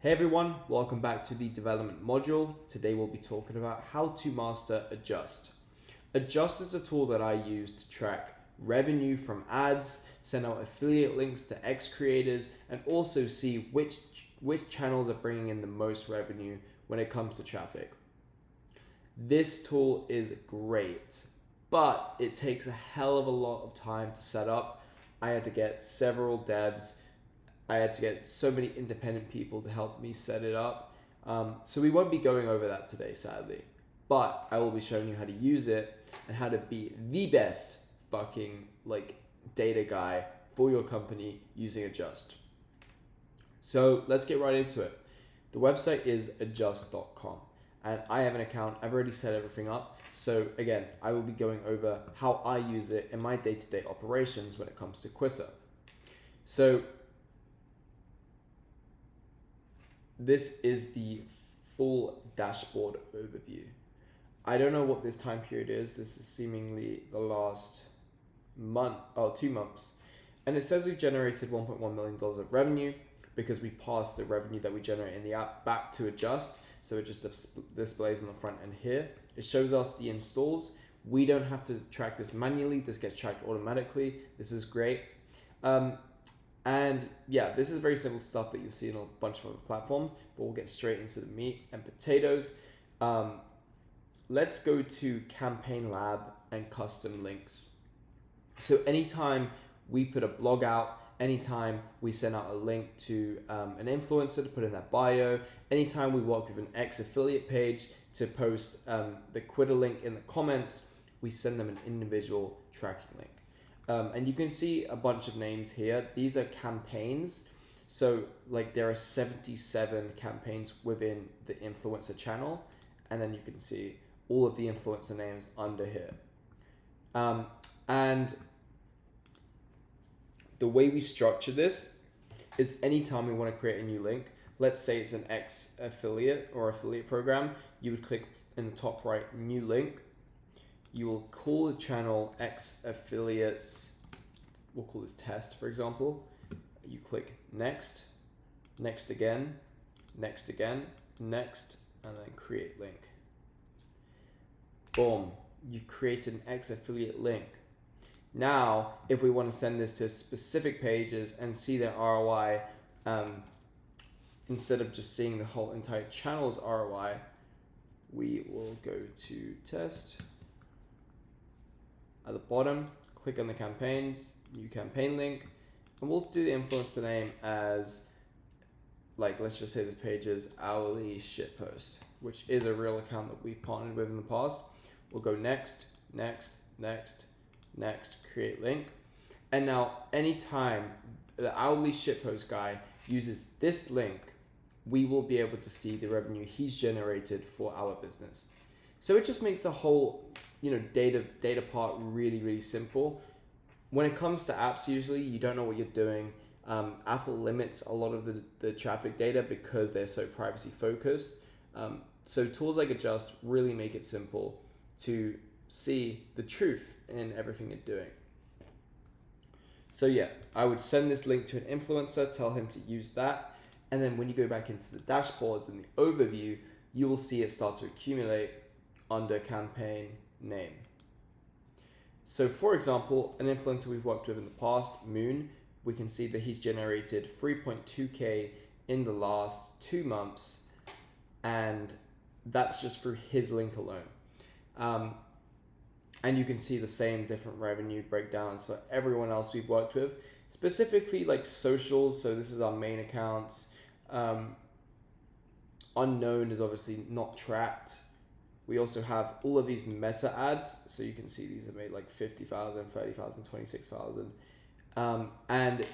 Hey everyone, welcome back to the development module. Today we'll be talking about how to master Adjust. Adjust is a tool that I use to track revenue from ads, send out affiliate links to X creators, and also see which channels are bringing in the most revenue when it comes to traffic. This tool is great, but it takes a hell of a lot of time to set up. I had to get several devs. I had to get so many independent people to help me set it up. So we won't be going over that today, sadly. But I will be showing you how to use it and how to be the best fucking data guy for your company using Adjust. So let's get right into it. The website is adjust.com and I have an account. I've already set everything up. So again, I will be going over how I use it in my day-to-day operations when it comes to Quissa. So this is the full dashboard overview. I don't know what this time period is. This is seemingly the last month, 2 months. And it says we've generated $1.1 million of revenue because we passed the revenue that we generate in the app back to Adjust. So it just displays on the front end here. It shows us the installs. We don't have to track this manually. This gets tracked automatically. This is great. And yeah, this is very simple stuff that you'll see in a bunch of other platforms, but we'll get straight into the meat and potatoes. Let's go to Campaign Lab and custom links. So anytime we put a blog out, anytime we send out a link to an influencer to put in their bio, anytime we work with an X affiliate page to post the Quitter link in the comments, we send them an individual tracking link. And you can see a bunch of names here. These are campaigns. So there are 77 campaigns within the influencer channel. And then you can see all of the influencer names under here. And the way we structure this is anytime we want to create a new link, let's say it's an X affiliate or affiliate program, you would click in the top right, new link. You will call the channel X affiliates. We'll call this test, for example. You click next, next again, next again, next, and then create link. Boom, you've created an X affiliate link. Now, if we want to send this to specific pages and see their ROI, instead of just seeing the whole entire channel's ROI, we will go to test. At the bottom, click on the campaigns, new campaign link, and we'll do the influencer name as, let's just say this page is hourly shitpost, which is a real account that we've partnered with in the past. We'll go next, next, next, next, create link. And now anytime the hourly shitpost guy uses this link, we will be able to see the revenue he's generated for our business. So it just makes the whole data part really, really simple. When it comes to apps, usually you don't know what you're doing. Apple limits a lot of the traffic data because they're so privacy focused. So tools like Adjust really make it simple to see the truth in everything you're doing. So yeah, I would send this link to an influencer, tell him to use that. And then when you go back into the dashboards and the overview, you will see it start to accumulate under campaign name. So for example, an influencer we've worked with in the past, Moon, we can see that he's generated 3.2K in the last 2 months, and that's just through his link alone. And you can see the same different revenue breakdowns for everyone else we've worked with, specifically socials. So this is our main accounts. Unknown is obviously not tracked. We also have all of these meta ads. So you can see these are made 50,000, 30,000, 26,000. And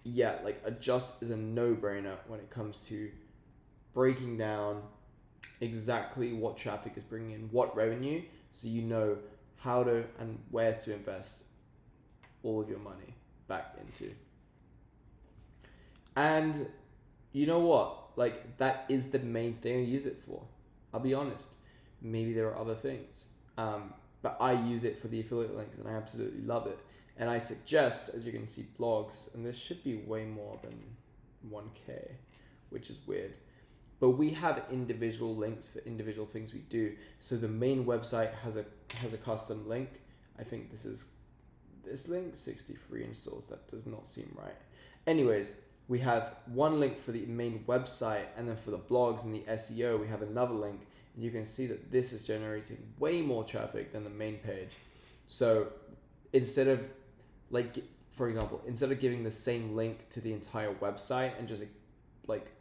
yeah, Adjust is a no-brainer when it comes to breaking down exactly what traffic is bringing in, what revenue, so you know how to and where to invest all of your money back into. And you know what? That is the main thing I use it for. I'll be honest. Maybe there are other things. But I use it for the affiliate links and I absolutely love it. And I suggest, as you can see, blogs, and this should be way more than 1K. which is weird. But we have individual links for individual things we do. So the main website has a custom link. I think this is this link, 63 installs. That does not seem right. Anyways, we have one link for the main website, and then for the blogs and the SEO, we have another link. And you can see that this is generating way more traffic than the main page. So instead of, like, for example, instead of giving the same link to the entire website and just like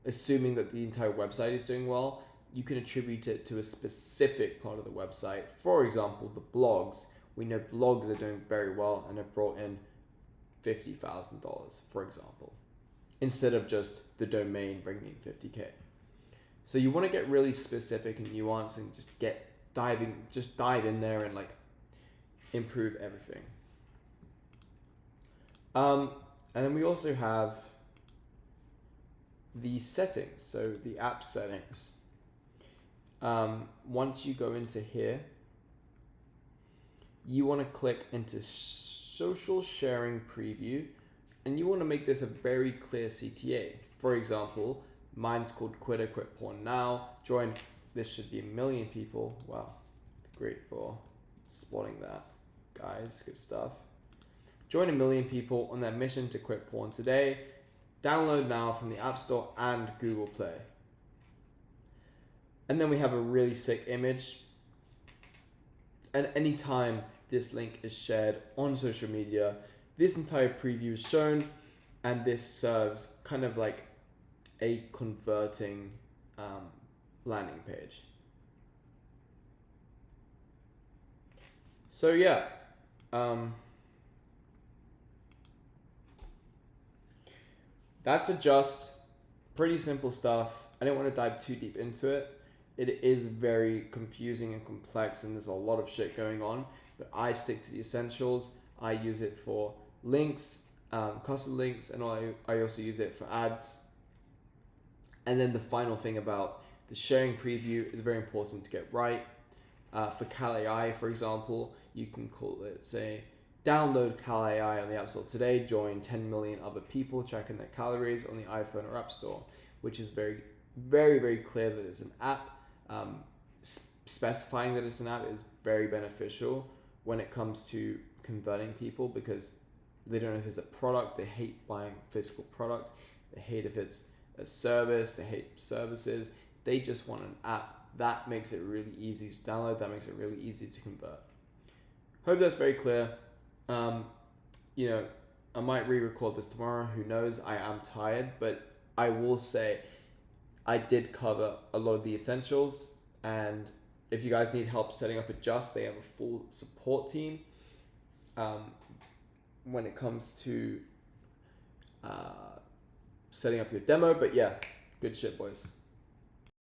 assuming that the entire website is doing well, you can attribute it to a specific part of the website. For example, the blogs. We know blogs are doing very well and have brought in $50,000, for example, instead of just the domain bringing in 50K. So you want to get really specific and nuanced and just dive in there and like improve everything. And then we also have the settings, so the app settings. Once you go into here, you want to click into social sharing preview, and you want to make this a very clear CTA. For example, mine's called Quit Porn Now. Join. This should be 1 million people. Wow, great for spotting that, guys. Good stuff. Join 1 million people on their mission to quit porn today. Download now from the App Store and Google Play. And then we have a really sick image. And anytime this link is shared on social media, this entire preview is shown, and this serves kind of like a converting landing page. So yeah, that's just pretty simple stuff. I don't want to dive too deep into it. It is very confusing and complex, and there's a lot of shit going on, but I stick to the essentials. I use it for links, custom links, and I also use it for ads. And then the final thing about the sharing preview is very important to get right. For Cal AI, for example, you can call it, say, download Cal AI on the App Store today, join 10 million other people tracking their calories on the iPhone or App Store, which is very, very, very clear that it's an app. Specifying that it's an app is very beneficial when it comes to converting people, because they don't know if it's a product. They hate buying physical products. They hate if it's a service. They hate services. They just want an app. That makes it really easy to download. That makes it really easy to convert. Hope that's very clear. You know, I might re-record this tomorrow. Who knows? I am tired, but I will say I did cover a lot of the essentials. And if you guys need help setting up Adjust, they have a full support team when it comes to setting up your demo. But yeah, good shit, boys.